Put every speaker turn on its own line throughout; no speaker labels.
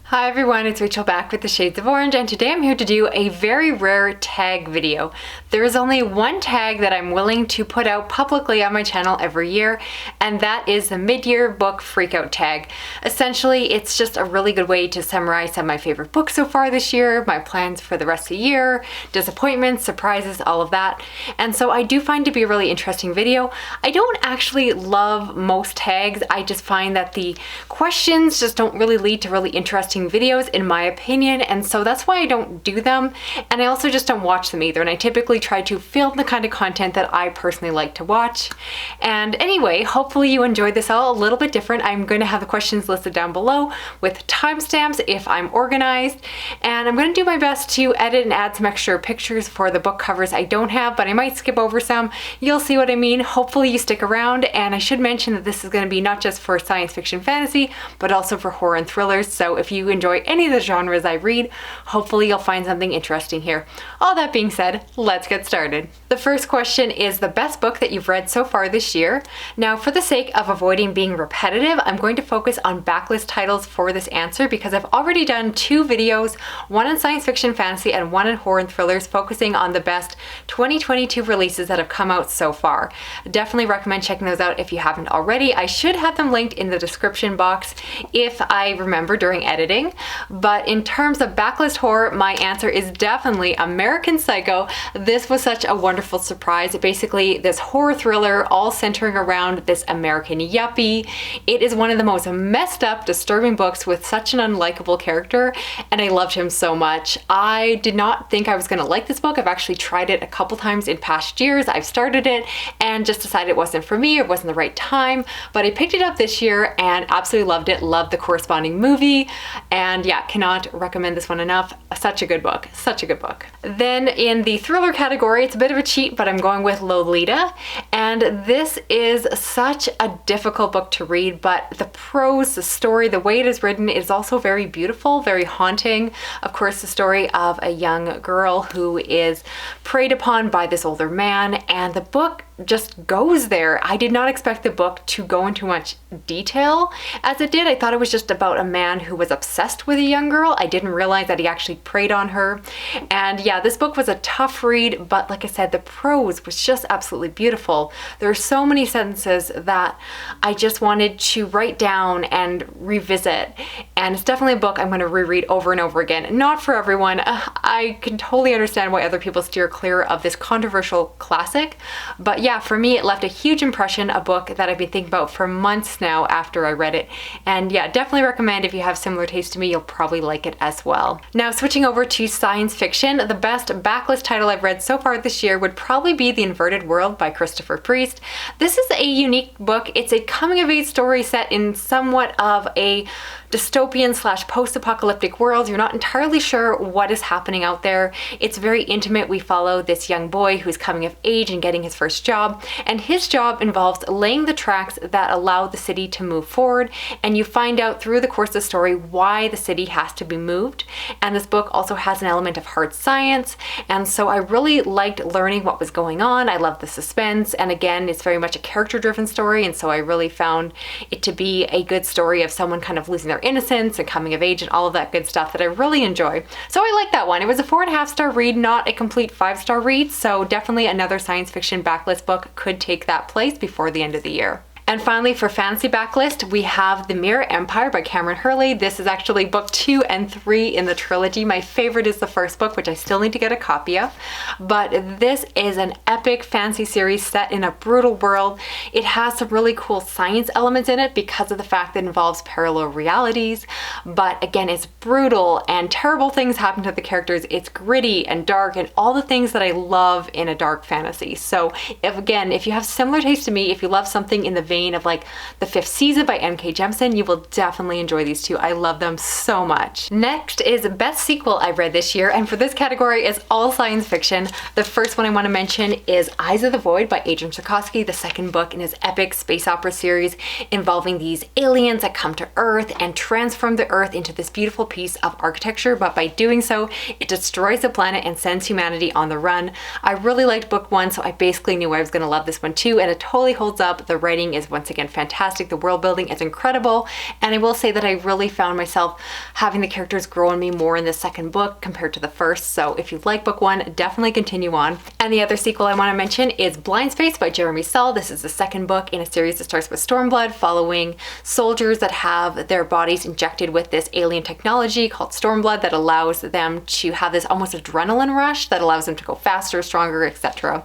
Hi everyone, it's Rachel back with the Shades of Orange, and today I'm here to do a very rare tag video. There is only one tag that I'm willing to put out publicly on my channel every year, and that is the mid-year book Freakout tag. Essentially, it's just a really good way to summarize some of my favorite books so far this year, my plans for the rest of the year, disappointments, surprises, all of that. And so I do find it to be a really interesting video. I don't actually love most tags. I just find that the questions just don't really lead to really interesting videos in my opinion, and so that's why I don't do them, and I also just don't watch them either, and I typically try to film the kind of content that I personally like to watch. And anyway, hopefully you enjoyed this all a little bit different. I'm going to have the questions listed down below with timestamps if I'm organized, and I'm going to do my best to edit and add some extra pictures for the book covers I don't have, but I might skip over some. You'll see what I mean. Hopefully you stick around, and I should mention that this is going to be not just for science fiction fantasy, but also for horror and thrillers, so if you enjoy any of the genres I read, hopefully you'll find something interesting here. All that being said, let's get started. The first question is the best book that you've read so far this year. Now, for the sake of avoiding being repetitive, I'm going to focus on backlist titles for this answer because I've already done two videos, one on science fiction fantasy and one on horror and thrillers, focusing on the best 2022 releases that have come out so far. Definitely recommend checking those out if you haven't already. I should have them linked in the description box if I remember during editing. But in terms of backlist horror, my answer is definitely American Psycho. This was such a wonderful surprise. Basically, this horror thriller all centering around this American yuppie. It is one of the most messed up, disturbing books with such an unlikable character, and I loved him so much. I did not think I was going to like this book. I've actually tried it a couple times in past years. I've started it and just decided it wasn't for me, it wasn't the right time, but I picked it up this year and absolutely loved it. Loved the corresponding movie, and yeah, cannot recommend this one enough. Such a good book, such a good book. Then in the thriller category, it's a bit of a cheat, but I'm going with Lolita, and this is such a difficult book to read, but the prose, the story, the way it is written is also very beautiful, very haunting. Of course, the story of a young girl who is preyed upon by this older man, and the book just goes there. I did not expect the book to go into much detail as it did. I thought it was just about a man who was obsessed with a young girl. I didn't realize that he actually preyed on her. And yeah, this book was a tough read, but like I said, the prose was just absolutely beautiful. There are so many sentences that I just wanted to write down and revisit. And it's definitely a book I'm going to reread over and over again. Not for everyone. I can totally understand why other people steer clear of this controversial classic, but yeah, for me, it left a huge impression, a book that I've been thinking about for months now after I read it. And yeah, definitely recommend if you have similar taste to me, you'll probably like it as well. Now, switching over to science fiction, the best backlist title I've read so far this year would probably be The Inverted World by Christopher Priest. This is a unique book. It's a coming-of-age story set in somewhat of a dystopian / post-apocalyptic world. You're not entirely sure what is happening out there. It's very intimate. We follow this young boy who's coming of age and getting his first job, and his job involves laying the tracks that allow the city to move forward, and you find out through the course of the story why the city has to be moved. And this book also has an element of hard science, and so I really liked learning what was going on. I love the suspense, and again, it's very much a character-driven story, and so I really found it to be a good story of someone kind of losing their innocence and coming of age and all of that good stuff that I really enjoy. So I like that one. It was a 4.5-star read, not a complete 5-star read, so definitely another science fiction backlist book could take that place before the end of the year. And finally, for fantasy backlist, we have The Mirror Empire by Cameron Hurley. This is actually book 2 and 3 in the trilogy. My favorite is the first book, which I still need to get a copy of. But this is an epic fantasy series set in a brutal world. It has some really cool science elements in it because of the fact that it involves parallel realities. But again, it's brutal and terrible things happen to the characters. It's gritty and dark and all the things that I love in a dark fantasy. So if you have similar taste to me, if you love something in the vein of like The Fifth Season by N.K. Jemisin, you will definitely enjoy these two. I love them so much. Next is best sequel I've read this year, and for this category is all science fiction. The first one I want to mention is Eyes of the Void by Adrian Tarkovsky, the second book in his epic space opera series involving these aliens that come to Earth and transform the Earth into this beautiful piece of architecture, but by doing so, it destroys the planet and sends humanity on the run. I really liked book 1, so I basically knew I was going to love this one too, and it totally holds up. The writing is is once again fantastic. The world building is incredible. And I will say that I really found myself having the characters grow on me more in the second book compared to the first. So if you like book one, definitely continue on. And the other sequel I want to mention is Blind Space by Jeremy Saul. This is the second book in a series that starts with Stormblood, following soldiers that have their bodies injected with this alien technology called Stormblood that allows them to have this almost adrenaline rush that allows them to go faster, stronger, etc.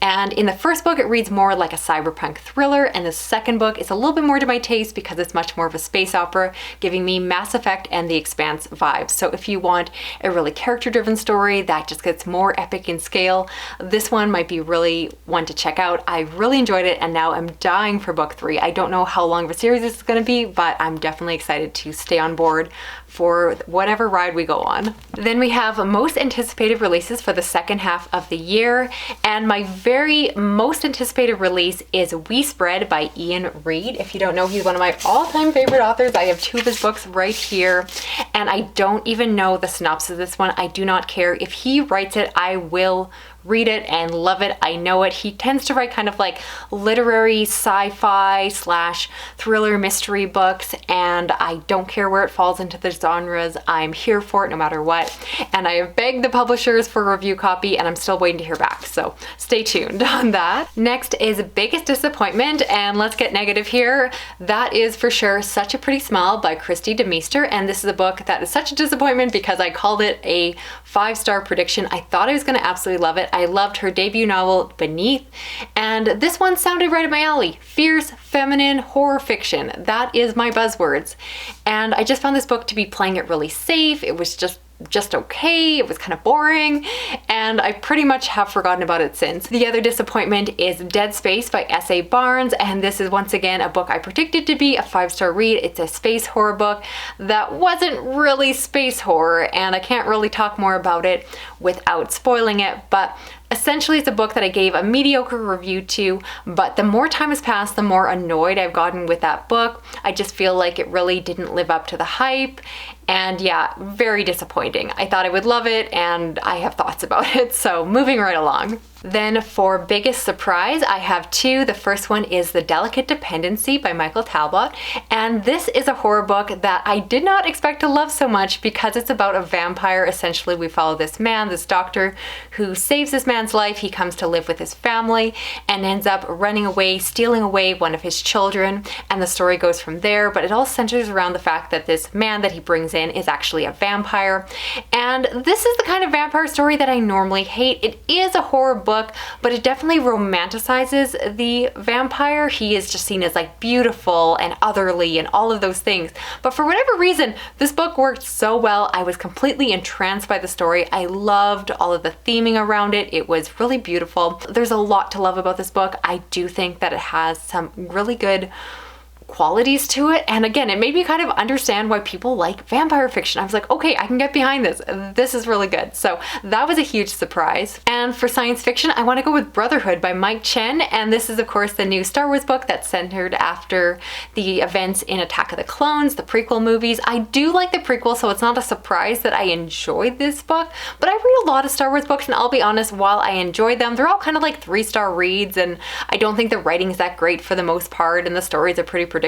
And in the first book, it reads more like a cyberpunk thriller, and the second book is a little bit more to my taste because it's much more of a space opera, giving me Mass Effect and The Expanse vibes. So if you want a really character-driven story that just gets more epic in scale, this one might be really one to check out. I really enjoyed it, and now I'm dying for book 3. I don't know how long of a series this is going to be, but I'm definitely excited to stay on board for whatever ride we go on. Then we have most anticipated releases for the second half of the year, and my very most anticipated release is We Spread by Ian Reid. If you don't know, he's one of my all-time favorite authors. I have 2 of his books right here, and I don't even know the synopsis of this one. I do not care. If he writes it, I will read it and love it. I know it. He tends to write kind of like literary sci-fi / thriller mystery books, and I don't care where it falls into the genres. I'm here for it no matter what. And I have begged the publishers for a review copy, and I'm still waiting to hear back. So stay tuned on that. Next is Biggest Disappointment, and let's get negative here. That is for sure Such a Pretty Smile by Christy DeMeester, and this is a book that is such a disappointment because I called it a 5-star prediction. I thought I was going to absolutely love it. I loved her debut novel, Beneath, and this one sounded right up my alley. Fierce, feminine, horror fiction. That is my buzzwords. And I just found this book to be playing it really safe. It was just okay. It was kind of boring, and I pretty much have forgotten about it since. The other disappointment is Dead Space by S.A. Barnes, and this is once again a book I predicted to be a 5-star read. It's a space horror book that wasn't really space horror, and I can't really talk more about it without spoiling it, but essentially, it's a book that I gave a mediocre review to, but the more time has passed, the more annoyed I've gotten with that book. I just feel like it really didn't live up to the hype, and yeah, very disappointing. I thought I would love it, and I have thoughts about it, so moving right along. Then for biggest surprise, I have 2. The first one is The Delicate Dependency by Michael Talbot, and this is a horror book that I did not expect to love so much because it's about a vampire. Essentially, we follow this man, this doctor, who saves this man's life. He comes to live with his family and ends up running away, stealing away one of his children, and the story goes from there, but it all centers around the fact that this man that he brings in is actually a vampire, and this is the kind of vampire story that I normally hate. It is a horror book, but it definitely romanticizes the vampire. He is just seen as like beautiful and otherly and all of those things. But for whatever reason, this book worked so well. I was completely entranced by the story. I loved all of the theming around it. It was really beautiful. There's a lot to love about this book. I do think that it has some really good qualities to it, and again, it made me kind of understand why people like vampire fiction. I was like, okay, I can get behind this. This is really good. So that was a huge surprise. And for science fiction, I want to go with Brotherhood by Mike Chen, and this is of course the new Star Wars book that's centered after the events in Attack of the Clones, the prequel movies. I do like the prequel, so it's not a surprise that I enjoyed this book, but I read a lot of Star Wars books, and I'll be honest, while I enjoyed them, they're all kind of like 3-star reads, and I don't think the writing is that great for the most part, and the stories are pretty predictable.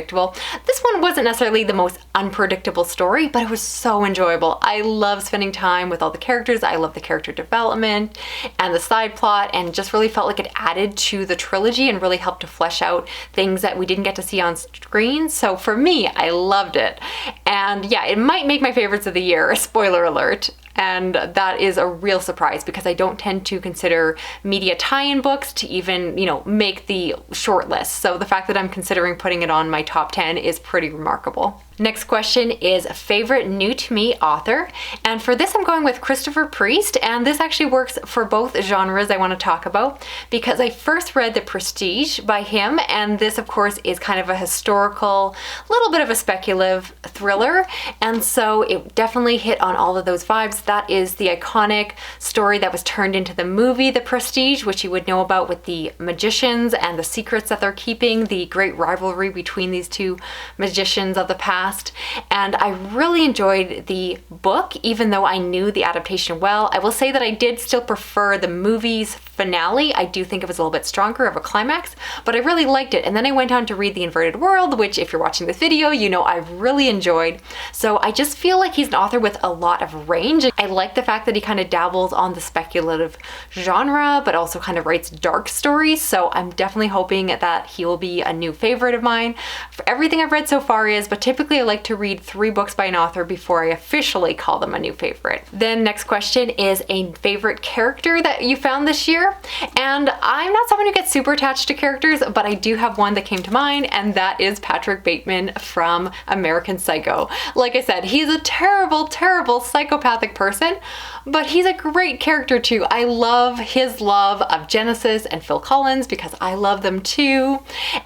This one wasn't necessarily the most unpredictable story, but it was so enjoyable. I love spending time with all the characters. I love the character development and the side plot, and just really felt like it added to the trilogy and really helped to flesh out things that we didn't get to see on screen. So for me, I loved it. And yeah, it might make my favorites of the year, spoiler alert. And that is a real surprise because I don't tend to consider media tie-in books to even, make the short list. So the fact that I'm considering putting it on my top 10 is pretty remarkable. Next question is favorite new to me author, and for this I'm going with Christopher Priest, and this actually works for both genres I want to talk about because I first read The Prestige by him, and this of course is kind of a historical, little bit of a speculative thriller, and so it definitely hit on all of those vibes. That is the iconic story that was turned into the movie The Prestige, which you would know about with the magicians and the secrets that they're keeping, the great rivalry between these two magicians of the past. past, and I really enjoyed the book, even though I knew the adaptation well. I will say that I did still prefer the movie's finale. I do think it was a little bit stronger of a climax, but I really liked it. And then I went on to read The Inverted World, which if you're watching this video, you know I've really enjoyed. So I just feel like he's an author with a lot of range. I like the fact that he kind of dabbles on the speculative genre, but also kind of writes dark stories. So I'm definitely hoping that he will be a new favorite of mine. For everything I've read so far is, but typically I like to read 3 books by an author before I officially call them a new favorite. Then next question is a favorite character that you found this year. And I'm not someone who gets super attached to characters, but I do have one that came to mind, and that is Patrick Bateman from American Psycho. Like I said, he's a terrible, terrible psychopathic person, but he's a great character too. I love his love of Genesis and Phil Collins because I love them too.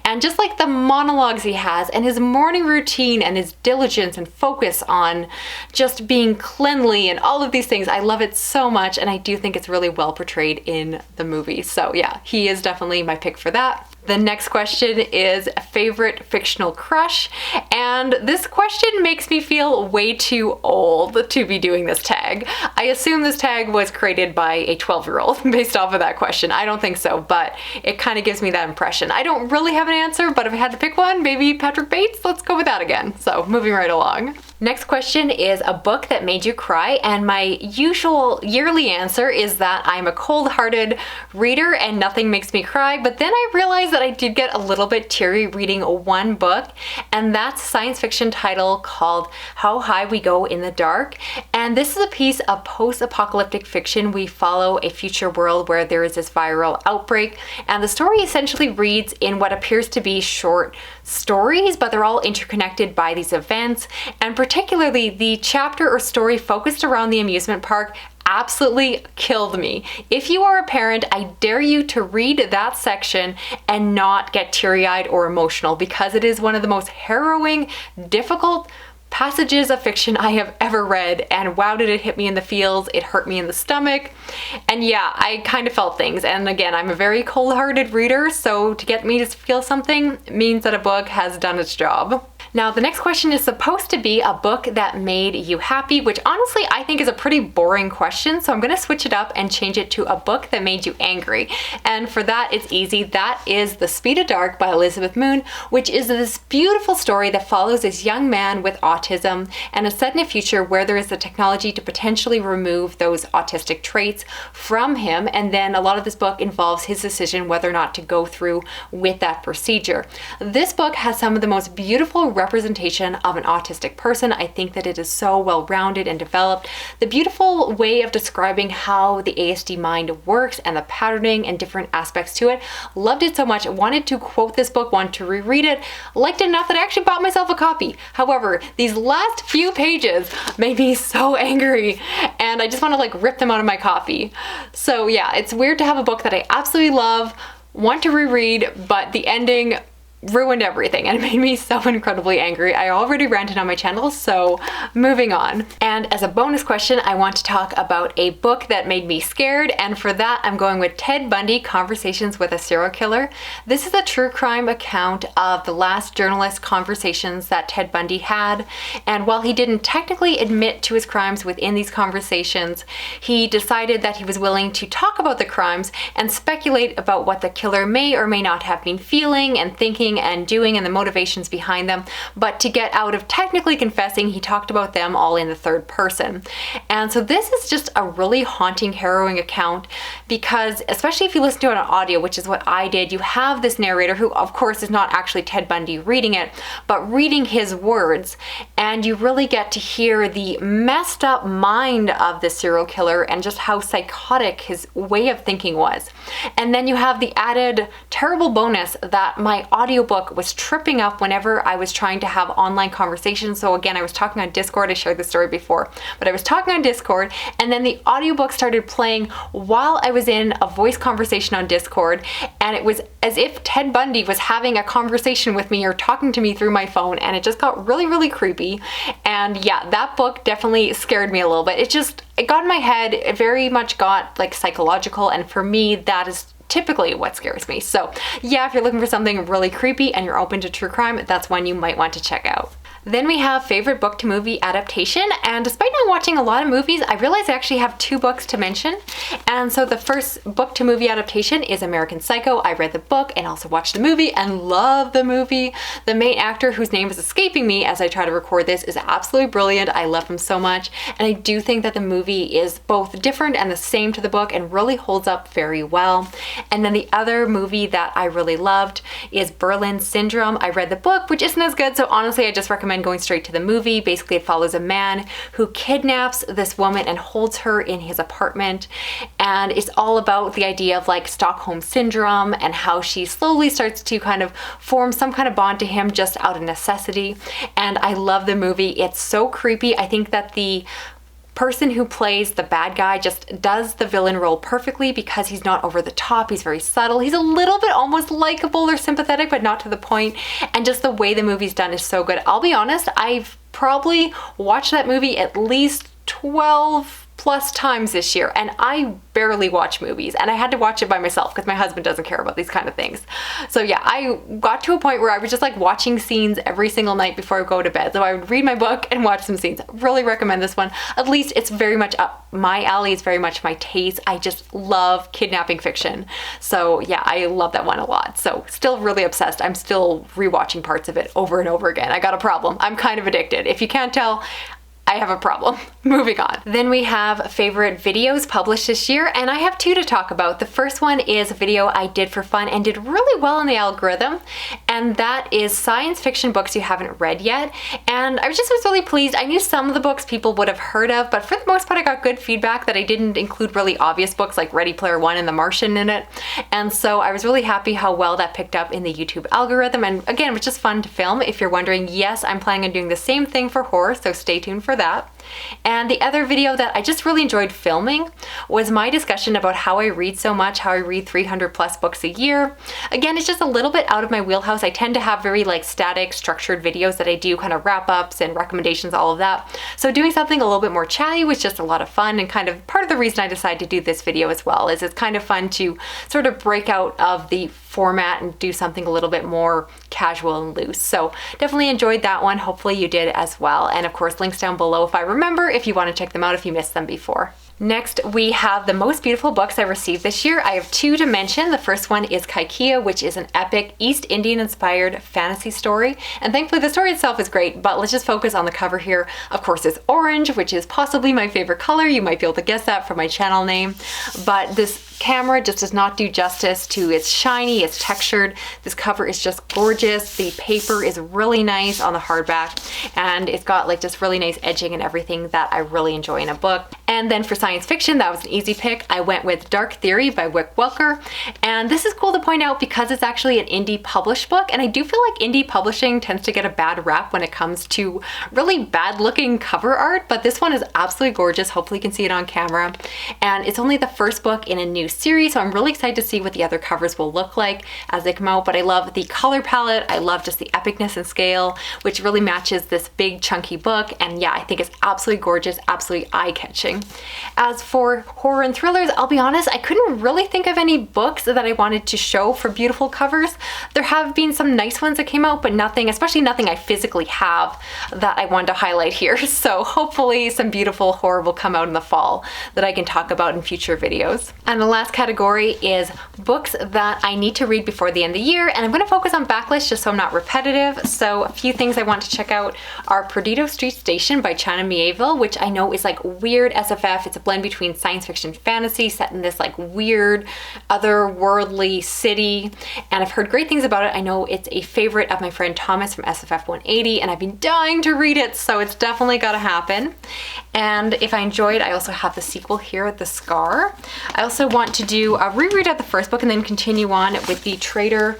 And just like the monologues he has and his morning routine and his diligence and focus on just being cleanly and all of these things, I love it so much, and I do think it's really well portrayed in the movie. So yeah, he is definitely my pick for that. The next question is a favorite fictional crush, and this question makes me feel way too old to be doing this tag. I assume this tag was created by a 12-year-old based off of that question. I don't think so, but it kind of gives me that impression. I don't really have an answer, but if I had to pick one, maybe Patrick Bates. Let's go with that again. So moving right along. Next question is a book that made you cry, and my usual yearly answer is that I'm a cold-hearted reader and nothing makes me cry, but then I realized that I did get a little bit teary reading one book, and that's a science fiction title called How High We Go in the Dark. And this is a piece of post-apocalyptic fiction. We follow a future world where there is this viral outbreak, and the story essentially reads in what appears to be short stories, but they're all interconnected by these events. And particularly the chapter or story focused around the amusement park absolutely killed me. If you are a parent, I dare you to read that section and not get teary-eyed or emotional, because it is one of the most harrowing, difficult passages of fiction I have ever read, and wow, did it hit me in the feels. It hurt me in the stomach, and yeah, I kind of felt things. And again, I'm a very cold-hearted reader, so to get me to feel something means that a book has done its job. Now, the next question is supposed to be a book that made you happy, which honestly I think is a pretty boring question, so I'm going to switch it up and change it to a book that made you angry. And for that, it's easy. That is The Speed of Dark by Elizabeth Moon, which is this beautiful story that follows this young man with autism and is set in a future where there is the technology to potentially remove those autistic traits from him. And then a lot of this book involves his decision whether or not to go through with that procedure. This book has some of the most beautiful representation of an autistic person. I think that it is so well-rounded and developed. The beautiful way of describing how the ASD mind works and the patterning and different aspects to it. Loved it so much. I wanted to quote this book, wanted to reread it. Liked it enough that I actually bought myself a copy. However, these last few pages made me so angry, and I just want to like rip them out of my copy. So yeah, it's weird to have a book that I absolutely love, want to reread, but the ending ruined everything and it made me so incredibly angry. I already ranted on my channel, so moving on. And as a bonus question, I want to talk about a book that made me scared, and for that I'm going with Ted Bundy, Conversations with a Serial Killer. This is a true crime account of the last journalist conversations that Ted Bundy had, and while he didn't technically admit to his crimes within these conversations, he decided that he was willing to talk about the crimes and speculate about what the killer may or may not have been feeling and thinking and doing and the motivations behind them. But to get out of technically confessing, he talked about them all in the third person. And so this is just a really haunting, harrowing account, because especially if you listen to it on audio, which is what I did, you have this narrator who of course is not actually Ted Bundy reading it, but reading his words, and you really get to hear the messed up mind of the serial killer and just how psychotic his way of thinking was. And then you have the added terrible bonus that my audiobook was tripping up whenever I was trying to have online conversations. So again, I was talking on Discord, I shared this story before, but I was talking on Discord, and then the audiobook started playing while I was in a voice conversation on Discord, and it was as if Ted Bundy was having a conversation with me or talking to me through my phone, and it just got really, really creepy. And yeah, that book definitely scared me a little bit. It got in my head, it very much got like psychological, and for me, that is typically what scares me. So yeah, if you're looking for something really creepy and you're open to true crime, that's one you might want to check out. Then we have favorite book to movie adaptation, and despite not watching a lot of movies, I realized I actually have 2 books to mention. And so the first book to movie adaptation is American Psycho. I read the book and also watched the movie and love the movie. The main actor, whose name is escaping me as I try to record this, is absolutely brilliant. I love him so much, and I do think that the movie is both different and the same to the book and really holds up very well. And then the other movie that I really loved is Berlin Syndrome. I read the book, which isn't as good, so honestly I just recommend going straight to the movie. Basically it follows a man who kidnaps this woman and holds her in his apartment, and it's all about the idea of like Stockholm Syndrome and how she slowly starts to kind of form some kind of bond to him just out of necessity. And I love the movie. It's so creepy. I think that the person who plays the bad guy just does the villain role perfectly because he's not over the top, he's very subtle, he's a little bit almost likable or sympathetic, but not to the point, and just the way the movie's done is so good. I'll be honest, I've probably watched that movie at least 12 plus times this year, and I barely watch movies, and I had to watch it by myself because my husband doesn't care about these kind of things. So yeah, I got to a point where I was just like watching scenes every single night before I go to bed. So I would read my book and watch some scenes. Really recommend this one. At least it's very much up my alley. It's very much my taste. I just love kidnapping fiction. So yeah, I love that one a lot. So still really obsessed. I'm still rewatching parts of it over and over again. I got a problem. I'm kind of addicted. If you can't tell, I have a problem. Moving on. Then we have favorite videos published this year, and I have 2 to talk about. The first one is a video I did for fun and did really well in the algorithm, and that is science fiction books you haven't read yet. And I was really pleased. I knew some of the books people would have heard of, but for the most part I got good feedback that I didn't include really obvious books like Ready Player One and The Martian in it. And so I was really happy how well that picked up in the YouTube algorithm, and again, it was just fun to film. If you're wondering, yes, I'm planning on doing the same thing for horror, so stay tuned for that. And the other video that I just really enjoyed filming was my discussion about how I read so much, how I read 300 plus books a year. Again, it's just a little bit out of my wheelhouse. I tend to have very like static, structured videos that I do, kind of wrap-ups and recommendations, all of that. So doing something a little bit more chatty was just a lot of fun, and kind of part of the reason I decided to do this video as well is it's kind of fun to sort of break out of the format and do something a little bit more casual and loose. So definitely enjoyed that one. Hopefully you did as well. And of course, links down below if I remember, if you want to check them out if you missed them before. Next, we have the most beautiful books I received this year. I have 2 to mention. The first one is Kaikia, which is an epic East Indian inspired fantasy story. And thankfully the story itself is great, but let's just focus on the cover here. Of course, it's orange, which is possibly my favorite color. You might be able to guess that from my channel name. But this camera just does not do justice to its shiny, it's textured. This cover is just gorgeous. The paper is really nice on the hardback, and it's got like just really nice edging and everything that I really enjoy in a book. And then for science fiction, that was an easy pick. I went with Dark Theory by Wick Welker. And this is cool to point out because it's actually an indie published book, and I do feel like indie publishing tends to get a bad rap when it comes to really bad looking cover art, but this one is absolutely gorgeous. Hopefully you can see it on camera. And it's only the first book in a new series, so I'm really excited to see what the other covers will look like as they come out. But I love the color palette. I love just the epicness and scale, which really matches this big chunky book. And yeah, I think it's absolutely gorgeous, absolutely eye-catching. As for horror and thrillers, I'll be honest, I couldn't really think of any books that I wanted to show for beautiful covers. There have been some nice ones that came out, but nothing, especially nothing I physically have, that I wanted to highlight here. So hopefully some beautiful horror will come out in the fall that I can talk about in future videos. And the last category is books that I need to read before the end of the year, and I'm going to focus on Backlist just so I'm not repetitive. So a few things I want to check out are Perdido Street Station by China Mieville, which I know is like weird SFF. It's a blend between science fiction and fantasy set in this like weird otherworldly city, and I've heard great things about it. I know it's a favorite of my friend Thomas from SFF 180, and I've been dying to read it, so it's definitely got to happen. And if I enjoyed, I also have the sequel here with The Scar. I also want to do a reread of the first book and then continue on with the Trader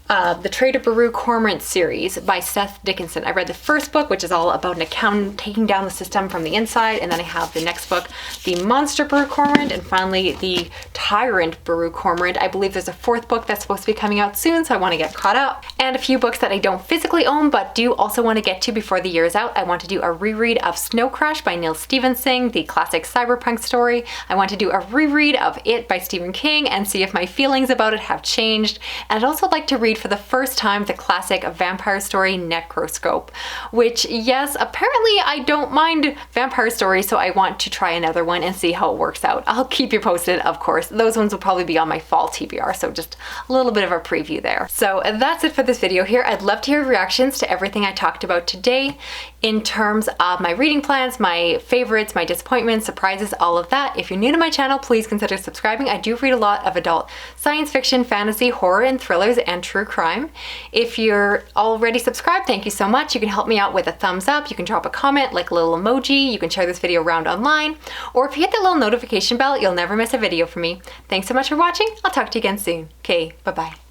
Baru Cormorant series by Seth Dickinson. I read the first book, which is all about an accountant taking down the system from the inside, and then I have the next book, The Monster Baru Cormorant, and finally the Tyrant Baru Cormorant. I believe there's a 4th book that's supposed to be coming out soon, so I want to get caught up. And a few books that I don't physically own but do also want to get to before the year is out. I want to do a reread of Snow Crash by Neil Stephenson, the classic cyberpunk story. I want to do a reread of It by Stephen King and see if my feelings about it have changed. And I'd also like to read read for the first time the classic vampire story Necroscope, which, yes, apparently I don't mind vampire stories, so I want to try another one and see how it works out. I'll keep you posted, of course. Those ones will probably be on my fall TBR, so just a little bit of a preview there. So that's it for this video here. I'd love to hear reactions to everything I talked about today in terms of my reading plans, my favorites, my disappointments, surprises, all of that. If you're new to my channel, please consider subscribing. I do read a lot of adult science fiction, fantasy, horror, and thrillers, and true crime. If you're already subscribed, thank you so much. You can help me out with a thumbs up. You can drop a comment, like a little emoji. You can share this video around online. Or if you hit the little notification bell, you'll never miss a video from me. Thanks so much for watching. I'll talk to you again soon. Okay, bye-bye.